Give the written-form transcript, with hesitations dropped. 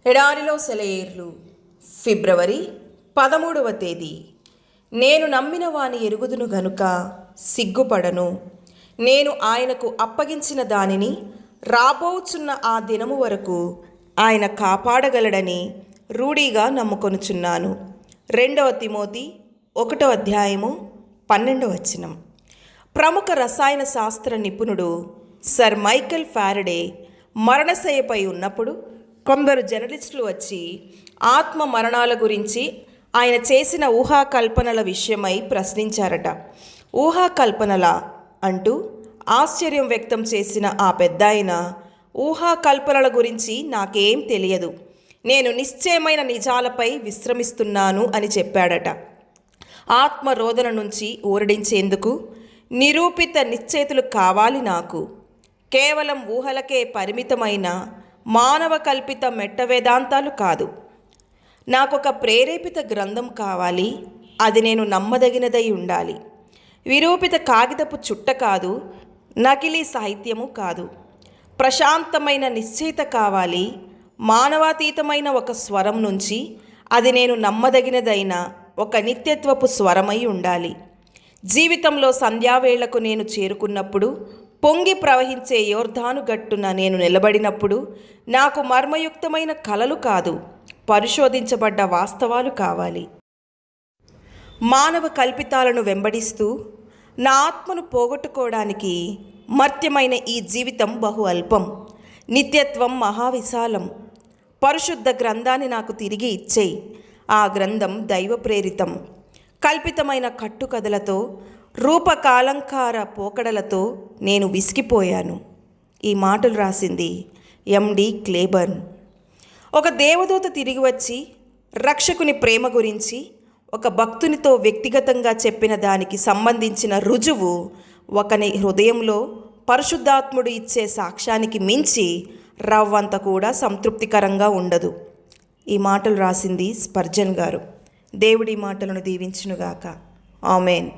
ఎడారిలో సెలయేర్లు ఫిబ్రవరి 13వ తేదీ. నేను నమ్మిన వాని ఎరుగుదును గనుక సిగ్గుపడను. నేను ఆయనకు అప్పగించిన దానిని రాబోచున్న ఆ దినము వరకు ఆయన కాపాడగలడని రూఢీగా నమ్ముకొనుచున్నాను. 2వ తిమోతి 1వ అధ్యాయము 12వ వచనం. ప్రముఖ రసాయన శాస్త్ర నిపుణుడు సర్ మైకేల్ ఫారడే మరణశయ్యపై ఉన్నప్పుడు కొందరు జర్నలిస్టులు వచ్చి ఆత్మ మరణాల గురించి ఆయన చేసిన ఊహాకల్పనల విషయమై ప్రశ్నించారట. ఊహాకల్పనలా అంటూ ఆశ్చర్యం వ్యక్తం చేసిన ఆ పెద్దాయన, ఊహాకల్పనల గురించి నాకేం తెలియదు, నేను నిశ్చయమైన నిజాలపై విశ్రమిస్తున్నాను అని చెప్పాడట. ఆత్మరోధన నుంచి ఊరడించేందుకు నిరూపిత నిశ్చయితులు కావాలి నాకు. కేవలం ఊహలకే పరిమితమైన మానవ కల్పిత మెట్ట వేదాంతాలు కాదు. నాకొక ప్రేరేపిత గ్రంథం కావాలి. అది నేను నమ్మదగినదై ఉండాలి. విరూపిత కాగితపు చుట్ట కాదు, నకిలీ సాహిత్యము కాదు. ప్రశాంతమైన నిశ్చయిత కావాలి. మానవాతీతమైన ఒక స్వరం నుంచి అది నేను నమ్మదగినదైన ఒక నిత్యత్వపు స్వరమై ఉండాలి. జీవితంలో సంధ్యావేళకు నేను చేరుకున్నప్పుడు, పొంగి ప్రవహించే యోర్దాను గట్టున నేను నిలబడినప్పుడు నాకు మర్మయుక్తమైన కలలు కాదు, పరిశోధించబడ్డ వాస్తవాలు కావాలి. మానవ కల్పితాలను వెంబడిస్తూ నా ఆత్మను పోగొట్టుకోవడానికి మర్త్యమైన ఈ జీవితం బహు అల్పం. నిత్యత్వం మహావిశాలం. పరిశుద్ధ గ్రంథాన్ని నాకు తిరిగి ఇచ్చేయి. ఆ గ్రంథం దైవ ప్రేరితం. కల్పితమైన కట్టుకథలతో, రూపకాలంకార పోకడలతో నేను విసిగిపోయాను. ఈ మాటలు రాసింది ఎండి క్లేబర్న్. ఒక దేవదూత తిరిగి వచ్చి రక్షకుని ప్రేమ గురించి ఒక భక్తునితో వ్యక్తిగతంగా చెప్పిన దానికి సంబంధించిన రుజువు ఒకని హృదయంలో పరిశుద్ధాత్ముడు ఇచ్చే సాక్ష్యానికి మించి రవ్వంత కూడా సంతృప్తికరంగా ఉండదు. ఈ మాటలు రాసింది స్పర్జన్ గారు. దేవుడి మాటలను దీవించునుగాక. ఆమెన్.